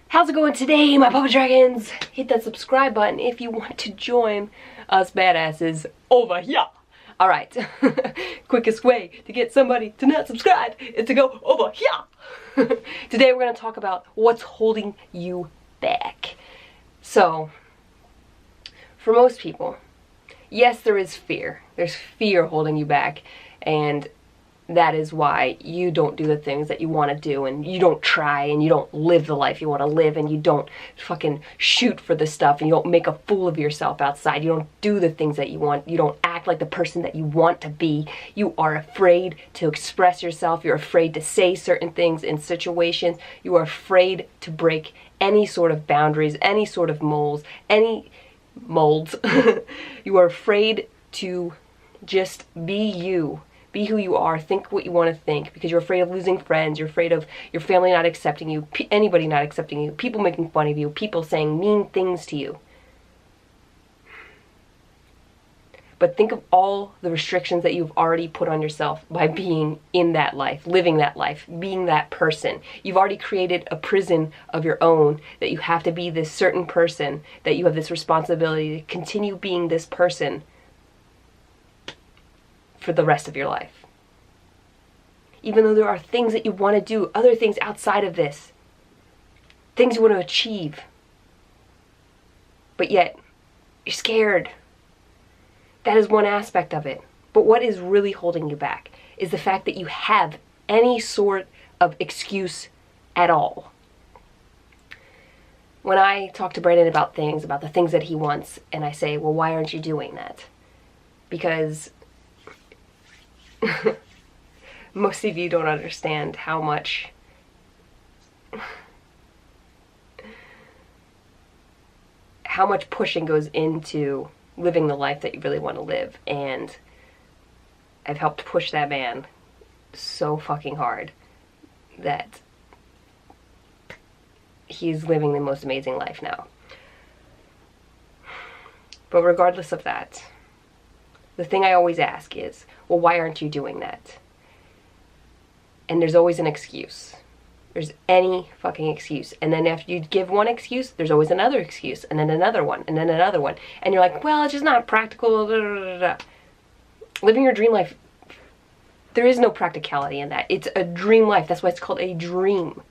How's it going today, my Puppet Dragons? Hit that subscribe button if you want to join us badasses over here. Alright, quickest way to get somebody to not subscribe is to go over here. Today we're going to talk about what's holding you back. So, for most people, yes, there is fear. There's fear holding you back, and that is why you don't do the things that you want to do, and you don't try, and you don't live the life you want to live, and you don't fucking shoot for the stuff, and you don't make a fool of yourself outside. You don't do the things that you want. You don't act like the person that you want to be. You are afraid to express yourself. You're afraid to say certain things in situations. You are afraid to break any sort of boundaries, any sort of molds. You are afraid to just be you. Be who you are, think what you want to think, because you're afraid of losing friends, you're afraid of your family not accepting you, anybody not accepting you, people making fun of you, people saying mean things to you. But think of all the restrictions that you've already put on yourself by being in that life, living that life, being that person. You've already created a prison of your own, that you have to be this certain person, that you have this responsibility to continue being this person for the rest of your life. Even though there are things that you want to do, other things outside of this, things you want to achieve, but yet you're scared. That is one aspect of it. But what is really holding you back is the fact that you have any sort of excuse at all. When I talk to Brandon about the things that he wants, and I say, well, why aren't you doing that? Because most of you don't understand how much pushing goes into living the life that you really want to live, and I've helped push that man so fucking hard that he's living the most amazing life now. But regardless of that, the thing I always ask is, well, why aren't you doing that? And there's always an excuse. There's any fucking excuse. And then after you give one excuse, there's always another excuse, and then another one, and then another one. And you're like, well, it's just not practical. Blah, blah, blah, blah. Living your dream life, there is no practicality in that. It's a dream life. That's why it's called a dream.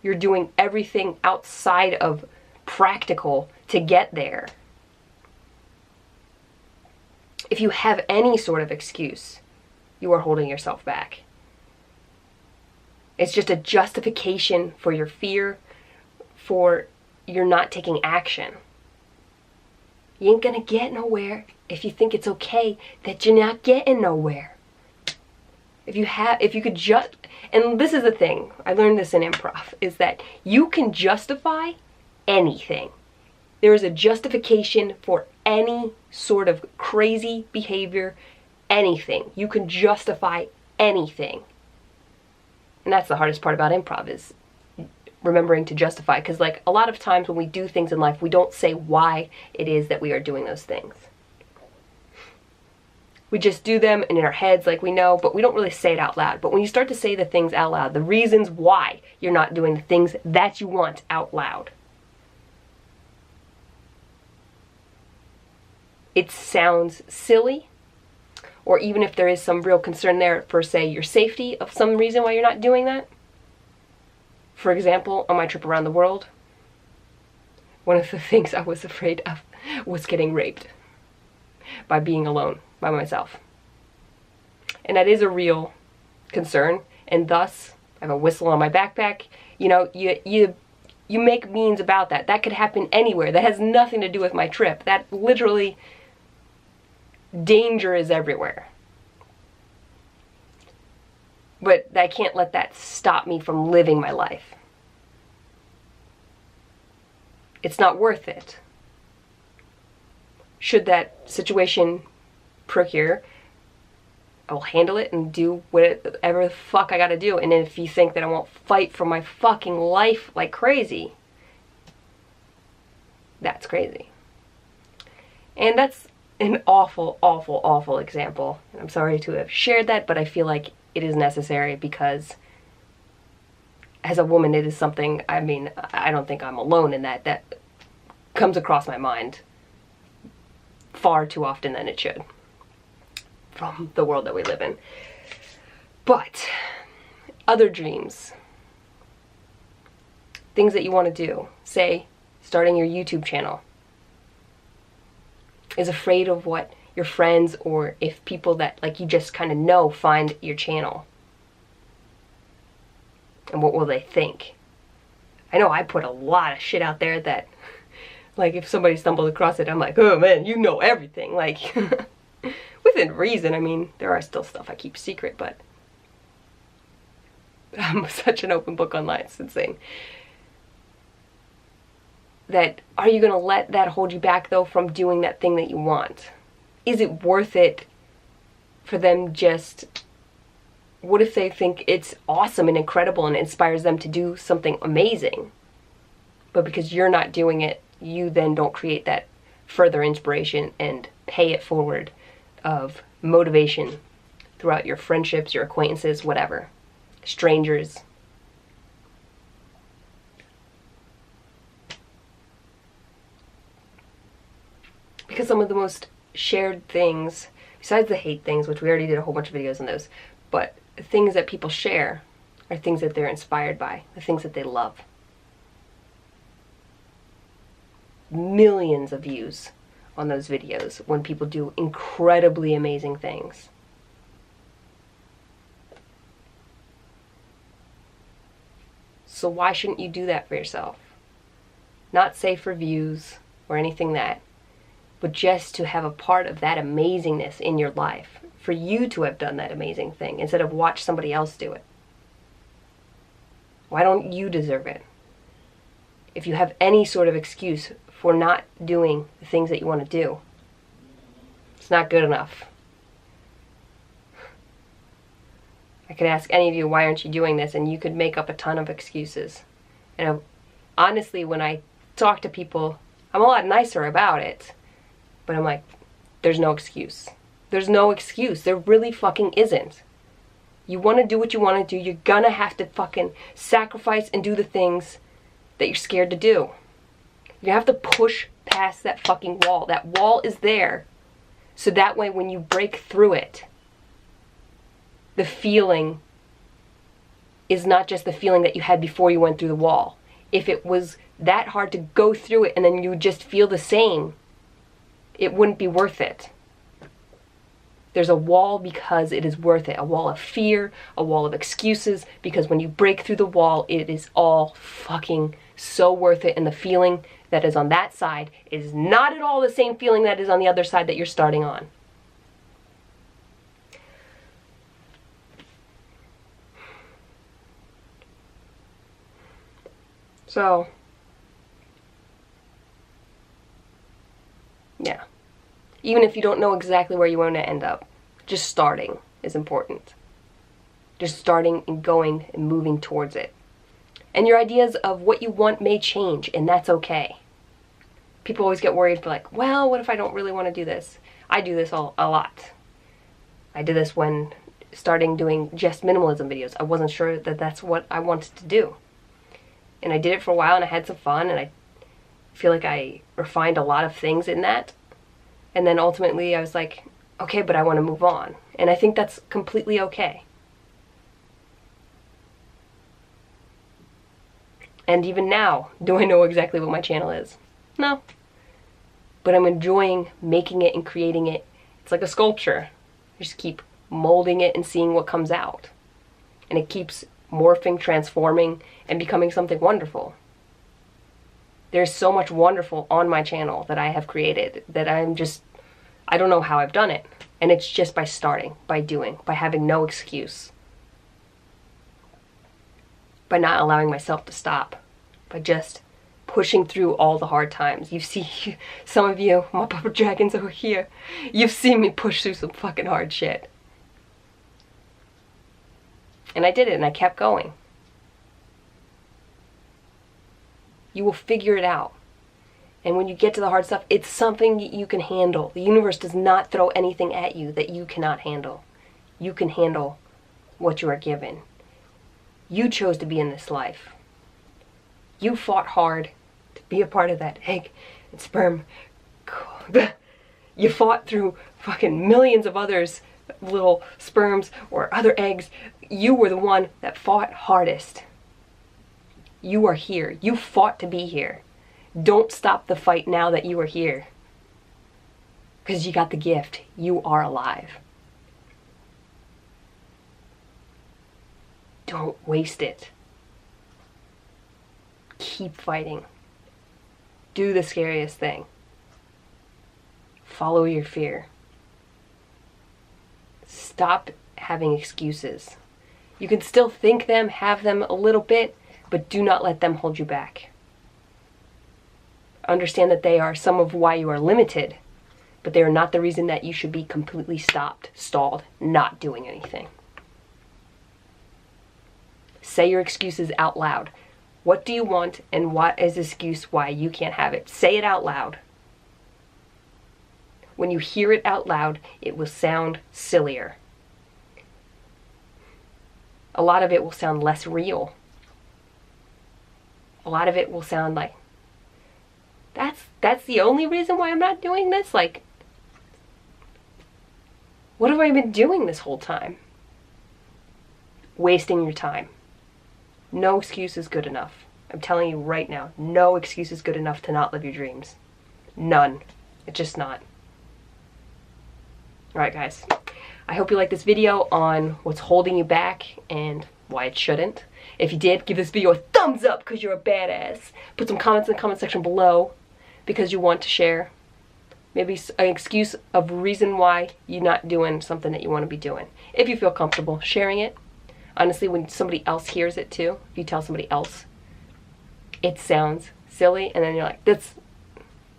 You're doing everything outside of practical to get there. If you have any sort of excuse, you are holding yourself back. It's just a justification for your fear, for you're not taking action. You ain't gonna get nowhere if you think it's okay that you're not getting nowhere. If you could just, and this is the thing, I learned this in improv, is that you can justify anything. There is a justification for any sort of crazy behavior, anything. You can justify anything. And that's the hardest part about improv, is remembering to justify. Because like a lot of times when we do things in life, we don't say why it is that we are doing those things. We just do them, and in our heads, like we know, but we don't really say it out loud. But when you start to say the things out loud, the reasons why you're not doing the things that you want out loud, it sounds silly, or even if there is some real concern there for, say, your safety of some reason why you're not doing that. For example, on my trip around the world, one of the things I was afraid of was getting raped by being alone, by myself. And that is a real concern, and thus, I have a whistle on my backpack. You know, you make means about that. That could happen anywhere. That has nothing to do with my trip. That literally, danger is everywhere. But I can't let that stop me from living my life. It's not worth it. Should that situation procure, I will handle it and do whatever the fuck I gotta do. And if you think that I won't fight for my fucking life like crazy, that's crazy. And that's an awful, awful, awful example. And I'm sorry to have shared that, but I feel like it is necessary because as a woman, it is something, I mean, I don't think I'm alone in that. That comes across my mind far too often than it should from the world that we live in. But other dreams, things that you want to do, say starting your YouTube channel, is afraid of what your friends or if people that like you just kind of know find your channel. And what will they think? I know I put a lot of shit out there that, like, if somebody stumbled across it, I'm like, oh man, you know everything. Like, within reason. I mean, there are still stuff I keep secret, but I'm such an open book online. It's insane. That, are you going to let that hold you back, though, from doing that thing that you want? Is it worth it for them just... What if they think it's awesome and incredible and inspires them to do something amazing? But because you're not doing it, you then don't create that further inspiration and pay it forward of motivation throughout your friendships, your acquaintances, whatever. Strangers. Because some of the most shared things, besides the hate things, which we already did a whole bunch of videos on those, but things that people share are things that they're inspired by, the things that they love. Millions of views on those videos when people do incredibly amazing things. So why shouldn't you do that for yourself? Not say for views or anything that, but just to have a part of that amazingness in your life. For you to have done that amazing thing instead of watch somebody else do it. Why don't you deserve it? If you have any sort of excuse for not doing the things that you want to do, it's not good enough. I could ask any of you, why aren't you doing this? And you could make up a ton of excuses. And honestly, when I talk to people, I'm a lot nicer about it. But I'm like, there's no excuse. There's no excuse. There really fucking isn't. You want to do what you want to do. You're gonna have to fucking sacrifice and do the things that you're scared to do. You have to push past that fucking wall. That wall is there. So that way when you break through it, the feeling is not just the feeling that you had before you went through the wall. If it was that hard to go through it and then you just feel the same, it wouldn't be worth it. There's a wall because it is worth it. A wall of fear, a wall of excuses, because when you break through the wall, it is all fucking so worth it. And the feeling that is on that side is not at all the same feeling that is on the other side that you're starting on. So, yeah. Even if you don't know exactly where you want to end up, just starting is important. Just starting and going and moving towards it. And your ideas of what you want may change, and that's okay. People always get worried, like, well, what if I don't really want to do this? I do this a lot. I did this when starting doing just minimalism videos. I wasn't sure that that's what I wanted to do. And I did it for a while, and I had some fun, and I feel like I refined a lot of things in that. And then ultimately I was like, okay, but I want to move on. And I think that's completely okay. And even now, do I know exactly what my channel is? No. But I'm enjoying making it and creating it. It's like a sculpture. You just keep molding it and seeing what comes out. And it keeps morphing, transforming, and becoming something wonderful. There's so much wonderful on my channel that I have created that I don't know how I've done it. And it's just by starting, by doing, by having no excuse. By not allowing myself to stop. By just pushing through all the hard times. You see, some of you, my pupper dragons over here, you've seen me push through some fucking hard shit. And I did it, and I kept going. You will figure it out. And when you get to the hard stuff, it's something you can handle. The universe does not throw anything at you that you cannot handle. You can handle what you are given. You chose to be in this life. You fought hard to be a part of that egg and sperm. You fought through fucking millions of others, little sperms or other eggs. You were the one that fought hardest. You are here. You fought to be here. Don't stop the fight now that you are here. Because you got the gift. You are alive. Don't waste it. Keep fighting. Do the scariest thing. Follow your fear. Stop having excuses. You can still think them, have them a little bit, but do not let them hold you back. Understand that they are some of why you are limited, but they are not the reason that you should be completely stopped, stalled, not doing anything. Say your excuses out loud. What do you want, and what is the excuse why you can't have it? Say it out loud. When you hear it out loud, it will sound sillier. A lot of it will sound less real. A lot of it will sound like, that's the only reason why I'm not doing this? Like, what have I been doing this whole time? Wasting your time. No excuse is good enough. I'm telling you right now, no excuse is good enough to not live your dreams. None. It's just not. Alright guys, I hope you liked this video on what's holding you back and why it shouldn't. If you did, give this video a thumbs up because you're a badass. Put some comments in the comment section below because you want to share. Maybe an excuse of reason why you're not doing something that you want to be doing. If you feel comfortable sharing it. Honestly, when somebody else hears it too, if you tell somebody else, it sounds silly, and then you're like, that's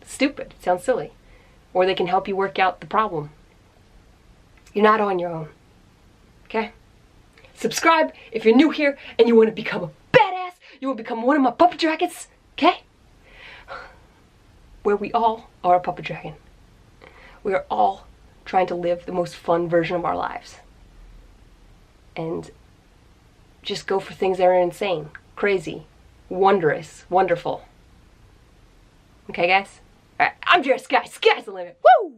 stupid, it sounds silly. Or they can help you work out the problem. You're not on your own, okay? Subscribe if you're new here and you want to become a badass, you want to become one of my puppet dragons, okay? Where we all are a puppet dragon. We are all trying to live the most fun version of our lives. And just go for things that are insane, crazy, wondrous, wonderful. Okay, guys? Alright, I'm Jera. Sky's the limit. Woo!